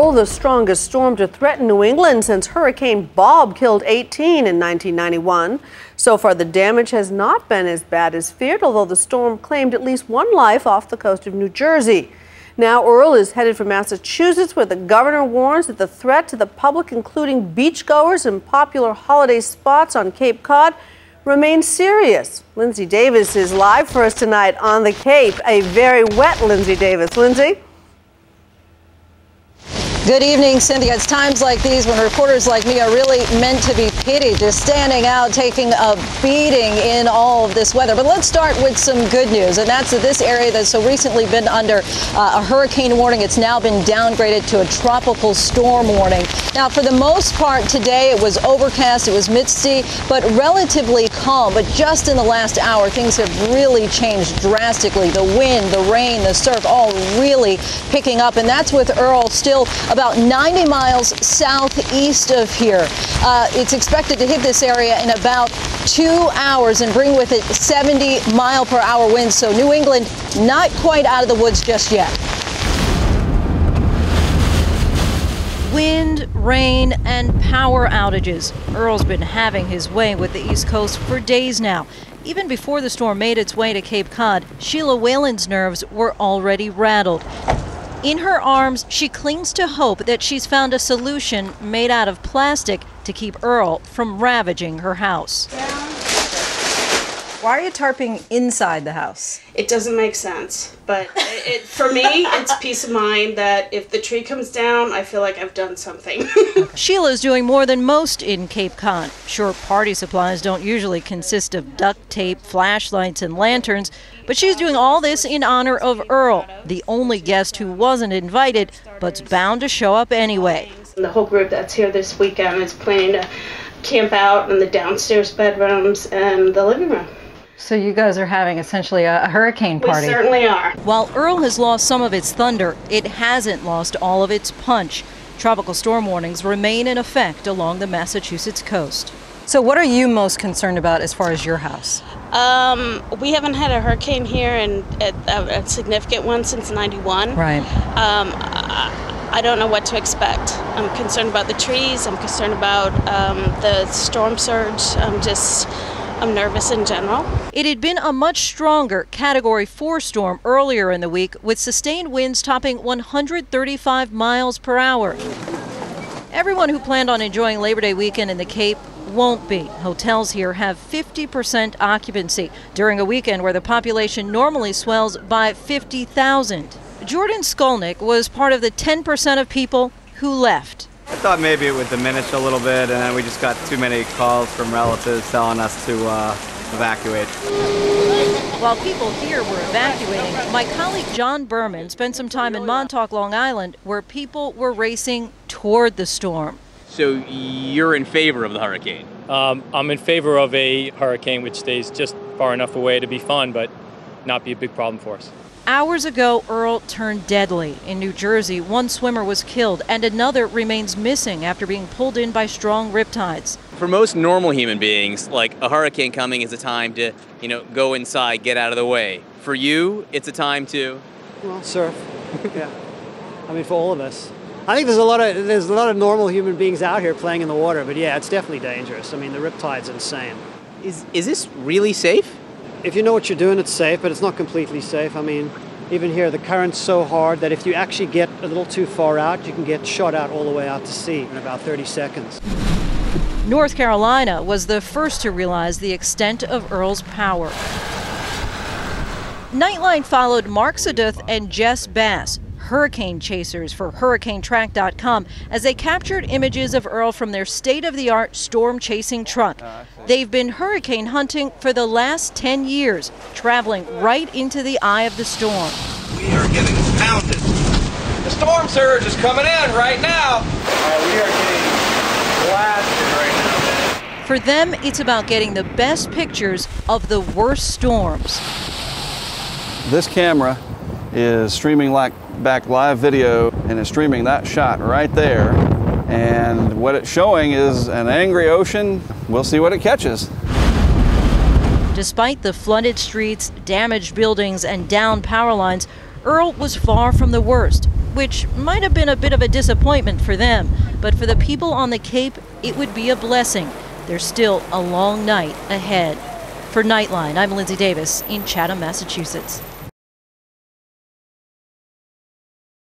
Earl, the strongest storm to threaten New England since Hurricane Bob killed 18 in 1991. So far, the damage has not been as bad as feared, although the storm claimed at least one life off the coast of New Jersey. Now, Earl is headed for Massachusetts, where the governor warns that the threat to the public, including beachgoers and popular holiday spots on Cape Cod, remains serious. Lindsay Davis is live for us tonight on the Cape. A very wet Lindsay Davis. Lindsay? Good evening, Cynthia. It's times like these when reporters like me are really meant to be pitied, just standing out, taking a beating in all of this weather. But let's start with some good news, and that's that this area that's so recently been under a hurricane warning, it's now been downgraded to a tropical storm warning. Now, for the most part today, it was overcast, it was misty, but relatively calm. But just in the last hour, things have really changed drastically. The wind, the rain, the surf, all really picking up, and that's with Earl still about 90 miles southeast of here. It's expected to hit this area in about 2 hours and bring with it 70-mile-per-hour winds. So New England not quite out of the woods just yet. Wind, rain, and power outages. Earl's been having his way with the East Coast for days now. Even before the storm made its way to Cape Cod, Sheila Whalen's nerves were already rattled. In her arms, she clings to hope that she's found a solution made out of plastic to keep Earl from ravaging her house. Why are you tarping inside the house? It doesn't make sense, but for me, it's peace of mind that if the tree comes down, I feel like I've done something. Sheila's doing more than most in Cape Cod. Sure, party supplies don't usually consist of duct tape, flashlights, and lanterns, but she's doing all this in honor of Earl, the only guest who wasn't invited, but's bound to show up anyway. The whole group that's here this weekend is planning to camp out in the downstairs bedrooms and the living room. So you guys are having essentially a hurricane party. We certainly are. While Earl has lost some of its thunder, it hasn't lost all of its punch. Tropical storm warnings remain in effect along the Massachusetts coast. So what are you most concerned about as far as your house? We haven't had a hurricane here, and a significant one since '91. Right. I don't know what to expect. I'm concerned about the trees. I'm concerned about the storm surge. I'm nervous in general. It had been a much stronger Category 4 storm earlier in the week, with sustained winds topping 135 miles per hour. Everyone who planned on enjoying Labor Day weekend in the Cape won't be. Hotels here have 50% occupancy during a weekend where the population normally swells by 50,000. Jordan Skolnick was part of the 10% of people who left. I thought maybe it would diminish a little bit, and then we just got too many calls from relatives telling us to evacuate. While people here were evacuating, my colleague John Berman spent some time in Montauk, Long Island, where people were racing toward the storm. So you're in favor of the hurricane? I'm in favor of a hurricane which stays just far enough away to be fun, but not be a big problem for us. Hours ago, Earl turned deadly. In New Jersey, one swimmer was killed and another remains missing after being pulled in by strong riptides. For most normal human beings, like a hurricane coming is a time to, go inside, get out of the way. For you, it's a time to? Well, surf. Yeah. I mean, for all of us. I think there's a lot of normal human beings out here playing in the water, but yeah, it's definitely dangerous. I mean, the riptide's insane. Is this really safe? If you know what you're doing, it's safe, but it's not completely safe. I mean, even here, the current's so hard that if you actually get a little too far out, you can get shot out all the way out to sea in about 30 seconds. North Carolina was the first to realize the extent of Earl's power. Nightline followed Mark Saduth and Jess Bass, hurricane chasers for HurricaneTrack.com, as they captured images of Earl from their state-of-the-art storm-chasing truck. They've been hurricane hunting for the last 10 years, traveling right into the eye of the storm. We are getting pounded. The storm surge is coming in right now. We are getting blasted right now. For them, it's about getting the best pictures of the worst storms. This camera is streaming back live video, and it's streaming that shot right there. And what it's showing is an angry ocean. We'll see what it catches. Despite the flooded streets, damaged buildings, and downed power lines, Earl was far from the worst. which might have been a bit of a disappointment for them. But for the people on the Cape, it would be a blessing. There's still a long night ahead. For Nightline, I'm Lindsay Davis in Chatham, Massachusetts.